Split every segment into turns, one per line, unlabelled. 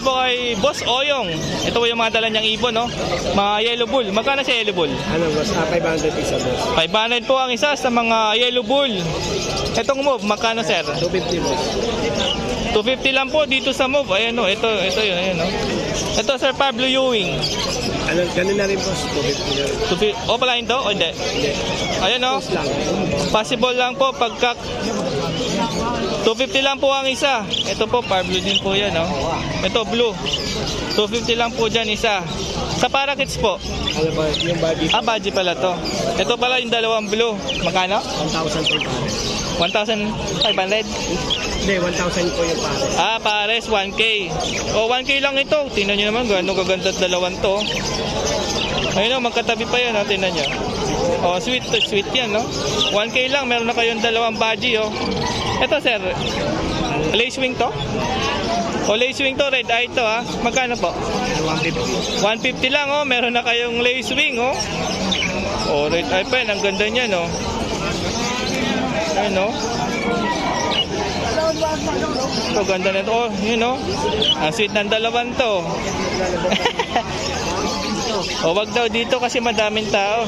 dito po kay Boss Oyong. Ito po yung mga dala niyang ibon, no? Mga yellow bull. Magkano sa yellow bull?
Ano boss? 500 isa boss.
500 po ang isa sa mga yellow bull. Itong move, magkano sir?
250 boss.
250 lang po dito sa move. Ayan o, ito yun, ayan o. Ito Sir Pablo Ewing.
Ano, ganun na rin boss. 250 na.
O pala ito o hindi? Ayan o.
Boss lang.
Possible lang po pagka 250 lang po ang isa. Ito po Pablo din po yan o. Ito blue. 250 lang po dyan isa. Sa parakeets po.
Ano ba? Yung body.
Baji pala to. Ito pala yung dalawang blue. Magkano?
1,000 po pare.
1,500.
Hindi, 1,000 po yung pare.
Pares 1K. O 1K lang ito. Tingnan nyo naman gano'ng kaganda dalawang to. Ayun o, magkatabi pa yan. Tingnan nyo. O, sweet to sweet yan, no? 1K lang. Meron na kayong dalawang baji, oh. Ito, sir. Lace wing to? O, lace wing to. Red eye to, ha? Magkano po?
150.
150 lang, oh. Meron na kayong lace wing, oh. O, red eye pa yan. Ang ganda niya, no? Ayun, no? Ito, ganda na ito. Oh, yun, no? Ang sweet ng dalawang to. O, wag daw dito kasi madaming tao.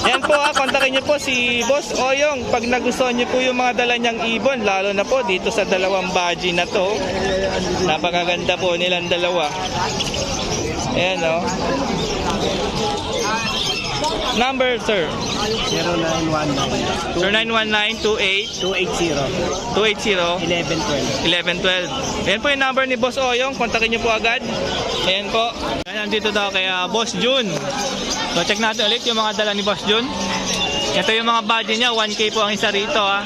Yan po ha, kontakin nyo po si Boss Oyong pag nagustuhan nyo po yung mga dala niyang ibon, lalo na po dito sa dalawang baji na to. Napakaganda po nilang dalawa. Ayan o. Number sir?
0919.
0919-28
280.
1112. Ayan po yung number ni Boss Oyong. Kontakin nyo po agad. Ayan po. Nandito daw kay Boss Jun. So check natin ulit yung mga dala ni Boss Jun. Ito yung mga budget niya. 1K po ang isa rito ha.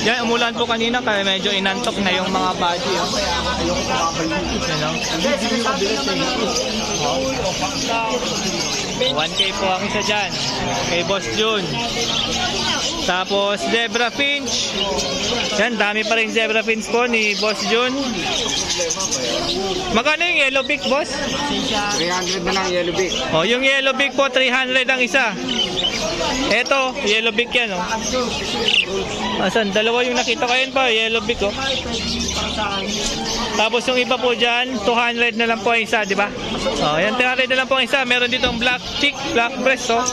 Yan, umulan po kanina kaya medyo inantok na yung mga budget. Oh. Yan, oh. 1K po ang isa dyan. Kay Boss Jun. Tapos Zebra Finch. Yan, dami pa rin Zebra Finch po ni Boss Jun. Magkano yung yellow beak, boss?
300 na lang yellow beak.
Oh, yung yellow beak po 300 ang isa. Ito, yellow beak yan, oh. Asan? Dalawa yung nakita ko yun pa, yellow beak, oh. Tapos yung iba po dyan, 200 na lang po ang isa, di ba? Oh, yan 300 na lang po ang isa. Meron dito black chick, black breast, oh.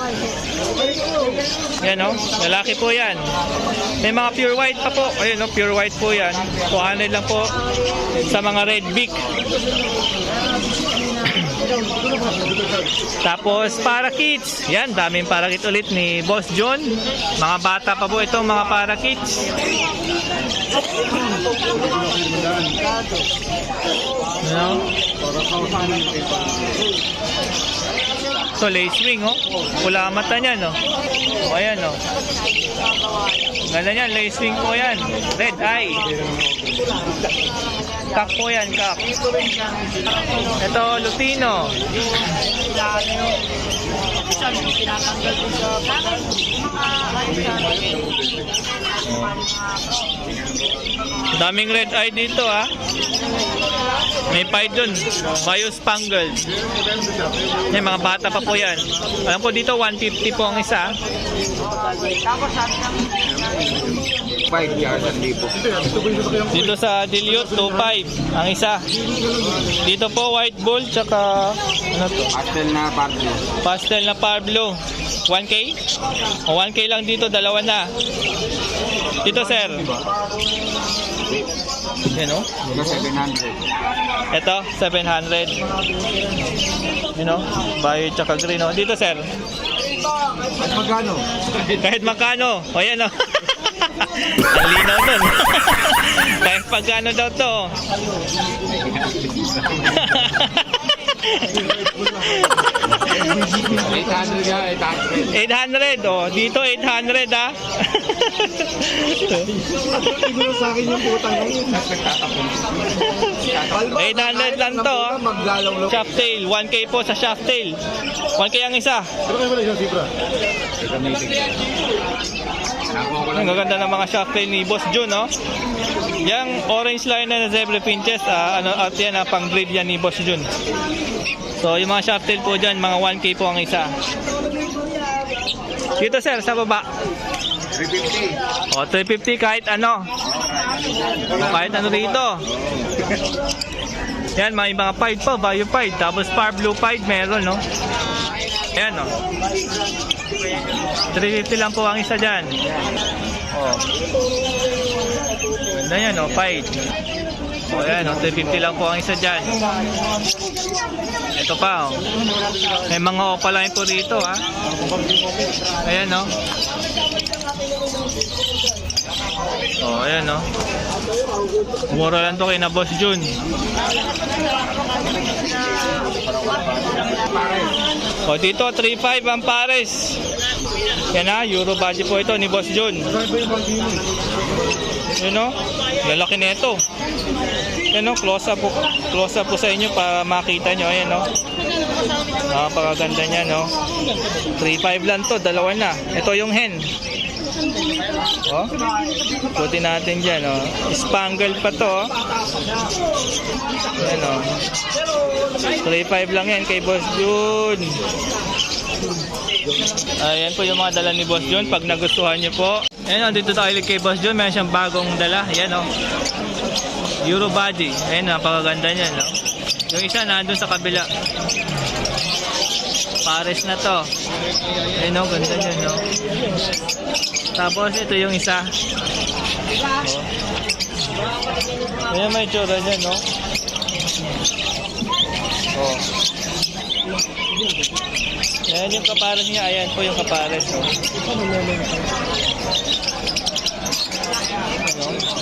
Yan, oh. Lalaki po yan. May mga pure white pa po. Ayun, oh, pure white po yan. 200 lang po sa mga red beak. Tapos parakeets. Yan, daming parakeet ulit ni Boss John. Mga bata pa po itong mga parakeets. Ano? So lace wing, oh. Pula mata niyan, oh. O ayan, oh. Ganda niyan, lace wing po yan. Red eye. Kak po yan, kak. Ito, Lutino. Daming red eye dito, ha. May python, Bio-Spangled. Yan, mga bata pa po yan. Alam ko dito 150 po ang isa.
5 yards ang libo.
Dito sa Dilute 2.5 ang isa. Dito po white bull tsaka ano to?
Pastel na Pablo.
Pastel na Pablo. 1K? O 1K lang dito, dalawa na. Dito sir. Yan o.
700.
Ito 700. You know, bio tsaka green o. Dito sir.
At magkano?
Kahit magkano. O yan o. Ang linaw nun. Kahit pagkano daw to. 800 oh. Dito 800 ah.
Siguro sa akin yung putang ngayon.
800 lang to. Shaft tail. 1K po sa shaft tail. 1K ang isa. Ang gaganda ng mga shaft tail ni Boss Jun, no? Yang orange line na zebra finches, at yan, pang breed yan ni Boss Jun. So, yung mga shaft tail po dyan, mga 1K po ang isa. Dito sir, sa baba.
350.
O, 350 kahit ano. Kahit ano rito. Yan, may mga pied pa, bio pied. Tapos far blue pied meron, no? Ayan, no? 350 lang po ang isa dyan. Oh. Ganda yan, no? Pied. O, ayan, no? 350 lang po ang isa dyan. Ito pa, oh. May mga opaline po rito, ha? Ayan, no? Oh, ayan, no? Mura lang to kay na Boss Jun. O, dito, 3.5 ang pares. Yan, ha? Euro body po ito ni Boss Jun. Yun, no? Lalaki na ito. Yan, no? Close up po sa inyo para makita nyo. Ayan, no? Napakaganda niya, no? 3.5 lang to, dalawa na. Ito yung hen. Oh, puti natin dyan, oh. Spangled pa to, oh. Ayan, oh. 3.5 lang yan kay Boss Jun. Ayan po yung mga dala ni Boss Jun. Pag nagustuhan nyo po. Ayan, oh, dito tayo kay Boss Jun. Meron siyang bagong dala. Ayan, oh. Euro body. Ayan, napakaganda niyan, no? Yung isa nandun sa kabila. Pares na to. Ayan, oh, ganda niyan, no? Tapos ito yung isa. Oh. Ayan, may tsura niyan, no? Oh. Ayan yung kapares niya. Ayan po yung kapares, no?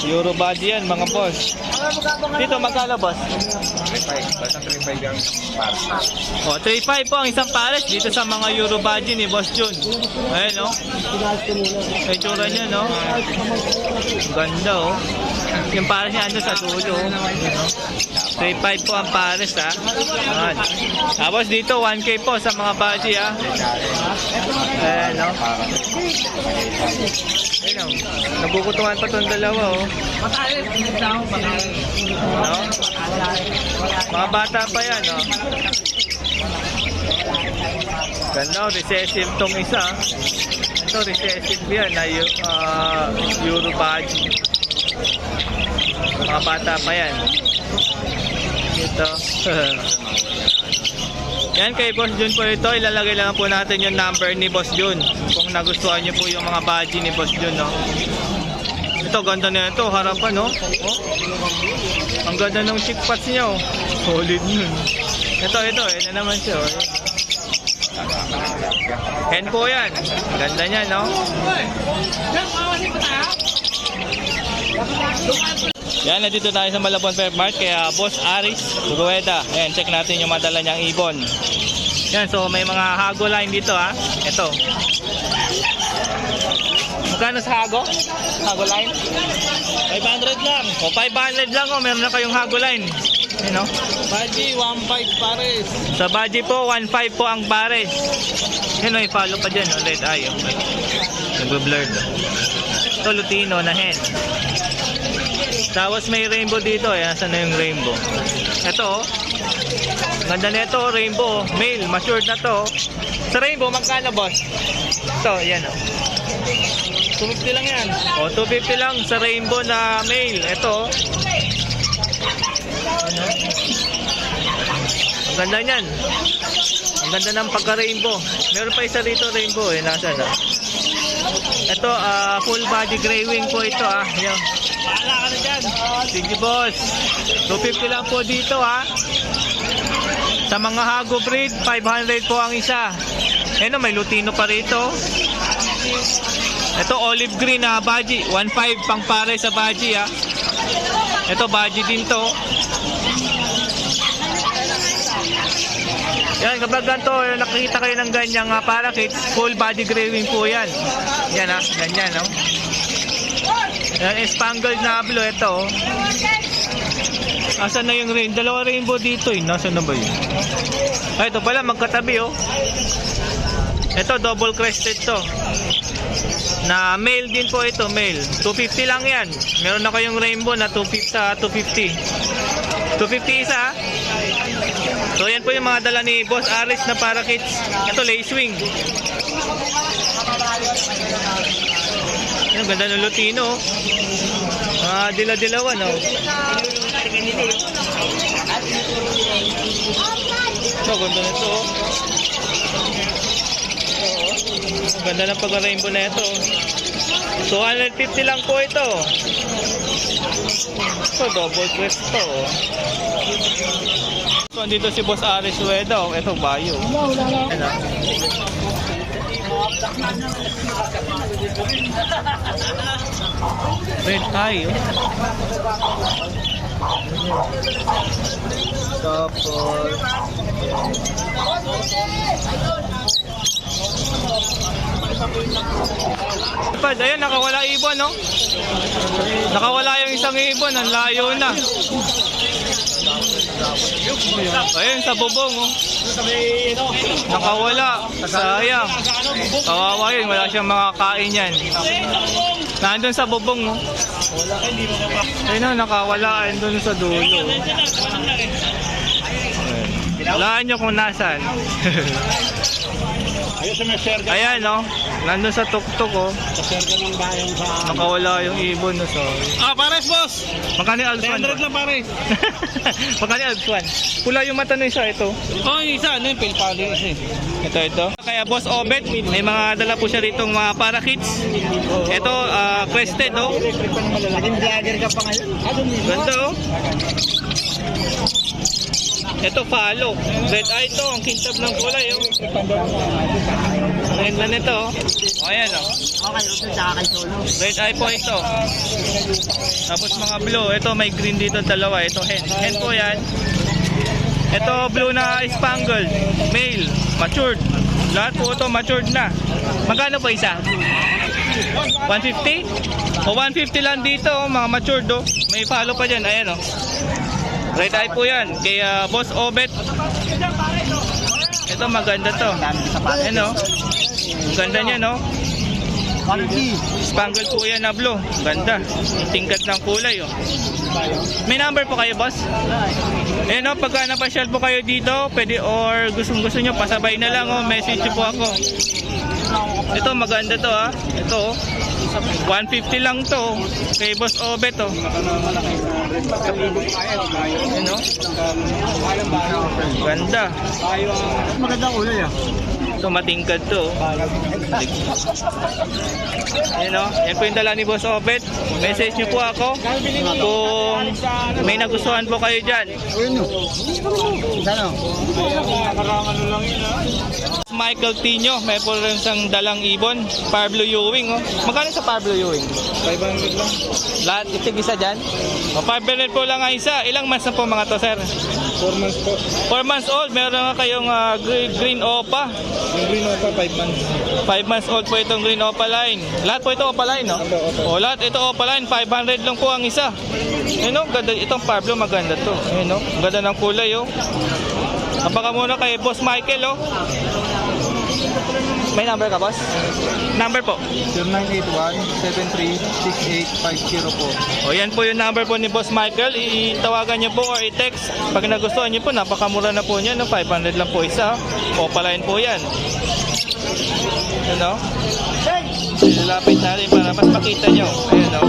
Euro body yan, mga boss. Dito, magkano, boss?
3.5. Basta 3.5 yung pares.
O, 3.5 po ang isang pares dito sa mga Euro body ni Boss Jun. Ayan, no? May tsura niya, no? Ganda, oh. Yung pares niya ando sa dulo. 3.5 po ang pares, ha? Ayan. Tapos dito, 1K po sa mga body, ha? Ayan, no? Ayan, no? Nabukutungan pa itong dalawa, oh. No? Mga bata pa yan, no? Ganda, oh. Recessive tong isa. Ito, recessive yan, na Euro body. Mga bata pa yan. Ito. Yan, kay Boss Jun po ito. Ilalagay lang po natin yung number ni Boss Jun. Kung nagustuhan nyo po yung mga body ni Boss Jun, no? Ito, ganda na ito. Harapan, no? Oh. Ang ganda ng chick pads niya, oh. Solid yun. Ito. Ito naman siya, oh. Hen po yan. Ganda niya, no? Yan, nandito tayo sa Malabon Pet Mart kaya Boss Aris Rueda. Ayan, check natin yung madala niyang ibon. Yan, so may mga hago line dito, ha. Ito. Magkano sa hago? Hago line? 500 lang. O, 500 lang, oh. Meron na kayong hago line. You know?
Baji, 1.5 pares.
Sa Baji po, 1.5 po ang pares. Yun, oh, i-follow pa dyan, oh. Red eye, oh. Nag-blurred, oh. Ito, Lutino na hen. Tapos may rainbow dito, eh. Saan na yung rainbow? Ito, oh. Ganda na ito, rainbow. Male, matured na to. Sa rainbow, magkano, boss? Ito, yan, oh. 250 lang yan. O, 250 lang sa rainbow na male. Ito, oh. Ano? Ang ganda niyan. Ang ganda ng pagka-rainbow. Meron pa isa rito rainbow, eh. Nasaan, ah? Ito, full body gray wing po ito, ah. Yan. Paala ka na dyan. Sige, boss. 250 lang po dito, ha. Sa mga hago breed, 500 po ang isa. Ano, may Lutino pa rito. Ito, olive green na baji. 1.5 pang pare sa baji, ha. Ito, baji din to. Yan, kapag ganito, nakikita kayo ng ganyang parakeets, full body gray wing po yan. Yan, ha. Ganyan, no. Yan, spangled na blue, ito, oh. Asan na yung rain? Dalawa rainbow dito, eh. Nasaan na ba yun? Ay, ito pala, magkatabi, oh. Ito, double crested to. Na male din po ito, male. 250 lang yan. Meron na kayong rainbow na 250 sa 250. 250 isa, ha? So, yan po po yung mga dala ni Boss Aris na parakeets. Ito, lace wing. Ang ganda ng Lutino. Dila-dilawan, oh. So, ganda nito, oh. Ang ganda ng pag-rainbow na ito. 250 lang po ito. So, double crest to, oh. So, andito si Boss Aris Rueda, oh. Ito, bayo. Ano? Red eye, oh. Tapos Pad, ayun, nakawala ibon, no? Nakawala yung isang ibon, ang layo na. Ayun, sa bubong, oh. Nakawala, sayang. Kawawa yun, wala siyang makakain yan. Nandun sa bubong, oh. Ayun, nakawala, ayun sa dulo. Walaan nyo kung nasan. Ayan, no? Nandun sa tuktok, oh. Nakawala yung ibon, no? So,
Pares, boss!
magkano yung Alps
300 lang, pares.
Magkano yung Alps 1? Pula yung mata ng isa, ito.
Oh, yung isa, ano yung pilpalo isa eh.
Ito. Kaya Boss Obet, may mga dala po siya rito mga parakeets. Ito, crested, oh.
Naging vlogger ka pa ngayon.
Ganda, oh. Ito, follow. Red eye to, ang kintab ng kulay, oh. Ang ganda nito, oh. O, ayan, oh.
Okay, Ruto, tsaka kay Solo.
Red eye po ito. Tapos mga blue, ito may green dito dalawa. Ito hen. Hen po yan. Ito blue na spangled. Male. Matured. Lahat po ito matured na. Magkano po isa? 150? O 150 lang dito, oh, mga matured, oh. May follow pa dyan. Ayan, oh. Red eye po yan. Kay Boss Obet. Ito maganda to. Ayan, oh. Ganda niya, no? Spangled po yan na blue. Ganda. Tingkat ng kulay, oh. May number po kayo, boss? Eh, no, pagka napasyal po kayo dito, pwede or gusto nyo, pasabay na lang, oh. Message nyo po ako. Ito, maganda to, ha. Ito, oh. 150 lang to. Kay Boss Obet, oh. Ayan, oh. Ganda.
Magandang kulay ah.
Ito, matingkad to. Ayan, o. Yan po yung dala ni Boss Obet. Message nyo po ako kung may nagustuhan po kayo dyan. Michael Tino, may po rin isang dalang ibon. Pablo Ewing, oh. Magkano sa Pablo Ewing?
500 lang.
Lahat, itig isa dyan? O, 500 po lang ang isa. Ilang months na po mga to, sir?
4 months po.
4 months old. Meron nga kayong green opa.
Yung green opa, 5 months.
5 months old po itong green opaline. Lahat po ito opaline, no? O, lahat ito opaline. 500 lang po ang isa. Yun, no? Ganda. Itong Pablo, maganda to. Yun, no? Ganda ng kulay, oh. Kapaka muna kay Boss Michael, oh. May number ka, boss? Number po.
0981-736850 po.
O, yan po yung number po ni Boss Michael. Itawagan nyo po or i-text. Pag nagustuhan nyo po, napakamura na po niya, no? 500 lang po isa. Opaline po yan. Yun, no? Ilalapit natin para mas makita nyo. Ayan, no?